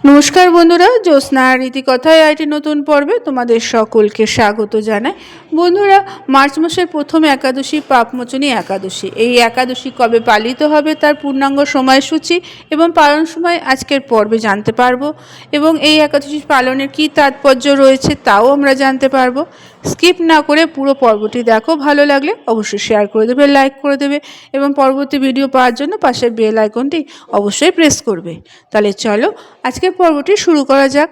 নমস্কার বন্ধুরা, জ্যোৎস্নার রীতিকথায় আরেকটি নতুন পর্বে তোমাদের সকলকে স্বাগত জানাই। বন্ধুরা, মার্চ মাসের প্রথম একাদশী পাপমোচনী একাদশী। এই একাদশী কবে পালিত হবে তার পূর্ণাঙ্গ সময়সূচি এবং পালন সময় আজকের পর্বে জানতে পারবো, এবং এই একাদশী পালনের কী তাৎপর্য রয়েছে তাও আমরা জানতে পারবো। স্কিপ না করে পুরো পর্বটি দেখো, ভালো লাগলে অবশ্যই শেয়ার করে দেবে, লাইক করে দেবে এবং পরবর্তী ভিডিও পাওয়ার জন্য পাশের বেল আইকনটি অবশ্যই প্রেস করবে। তাহলে চলো আজকের পর্বটি শুরু করা যাক।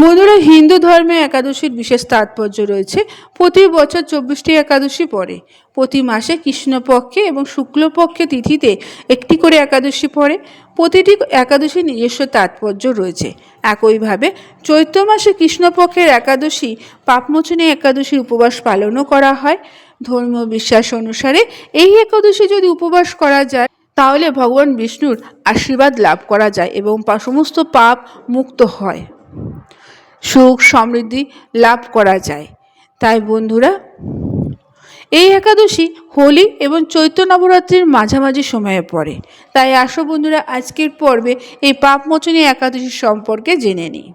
বন্ধুরা, হিন্দু ধর্মে একাদশীর বিশেষ তাৎপর্য রয়েছে। প্রতি বছর 24টি একাদশী পড়ে। প্রতি মাসে কৃষ্ণপক্ষে এবং শুক্লপক্ষে তিথিতে একটি করে একাদশী পড়ে। প্রতিটি একাদশীর নিজস্ব তাৎপর্য রয়েছে। একইভাবে চৈত্র মাসে কৃষ্ণপক্ষের একাদশী পাপমোচনী একাদশীর উপবাস পালনও করা হয়। ধর্মীয় বিশ্বাস অনুসারে এই একাদশী যদি উপবাস করা যায় তাহলে ভগবান বিষ্ণুর আশীর্বাদ লাভ করা যায় এবং সমস্ত পাপ মুক্ত হয়, সুখ সমৃদ্ধি লাভ করা যায়। তাই বন্ধুরা, এই একাদশী হোলি এবং চৈত্র নবরাত্রির মাঝামাঝি সময়ে পড়ে। তাই আসো বন্ধুরা, আজকের পর্বে এই পাপমোচনী একাদশী সম্পর্কে জেনে নিই।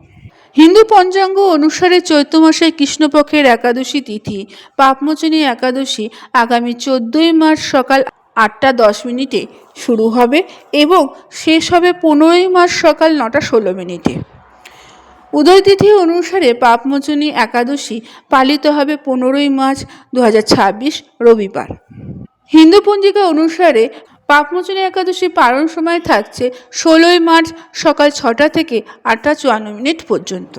হিন্দু পঞ্চাঙ্গ অনুসারে চৈত্র মাসের কৃষ্ণপক্ষের একাদশী তিথি পাপমোচনী একাদশী আগামী 14ই মার্চ সকাল 8টা 10 শুরু হবে এবং শেষ হবে 15ই মার্চ সকাল 9টা 16 উদয় তিথি অনুসারে পাপমোচনী একাদশী পালিত হবে 15ই মার্চ 2026 রবিবার। হিন্দু পঞ্জিকা অনুসারে পাপমোচনী একাদশী পালন সময় থাকছে 16ই মার্চ সকাল 6টা থেকে 8টা 54 পর্যন্ত।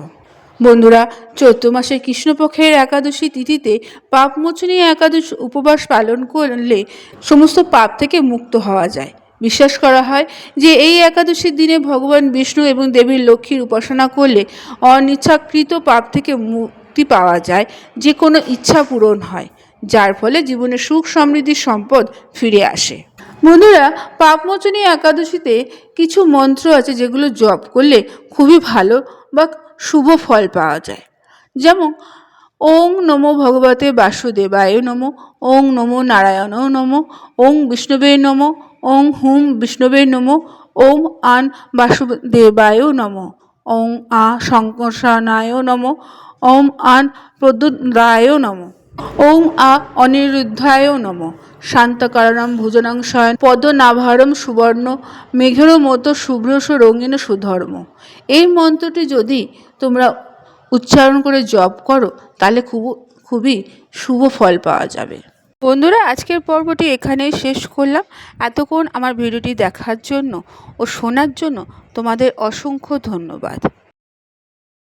বন্ধুরা, চৈত্র মাসের কৃষ্ণপক্ষের একাদশী তিথিতে পাপমোচনী একাদশী উপবাস পালন করলে সমস্ত পাপ থেকে মুক্ত হওয়া যায়। বিশ্বাস করা হয় যে এই একাদশীর দিনে ভগবান বিষ্ণু এবং দেবী লক্ষ্মীর উপাসনা করলে অনিচ্ছাকৃত পাপ থেকে মুক্তি পাওয়া যায়, যে কোনো ইচ্ছা পূরণ হয়, যার ফলে জীবনে সুখ সমৃদ্ধি সম্পদ ফিরে আসে। বন্ধুরা, পাপমোচনী একাদশীতে কিছু মন্ত্র আছে যেগুলো জপ করলে খুবই ভালো বা শুভ ফল পাওয়া যায়। যেমন ওং নমো ভগবতে বাসুদেবায় নমো, ওং নমো নারায়ণ নমো, ওং বিষ্ণুবে নমো, ওং হুম বিষ্ণুবে নমো, ওং আন বাসুদেবায় নমো, ওং আ শঙ্কর্ষণায় নমো, ওং আন প্রদ্যুৎরায় নমো, ওং আ অনিরুদ্ধায় নমো, শান্তকারণম ভুজনং শয়ন পদ্মনাভারম সুবর্ণ মেঘের মতো শুভ্রস রঙিন সুধর্ম। এই মন্ত্রটি যদি তোমরা উচ্চারণ করে জপ করো তাহলে খুবই শুভ ফল পাওয়া যাবে। বন্ধুরা, আজকের পর্বটি এখানেই শেষ করলাম। এতক্ষণ আমার ভিডিওটি দেখার জন্য ও শোনার জন্য তোমাদের অসংখ্য ধন্যবাদ।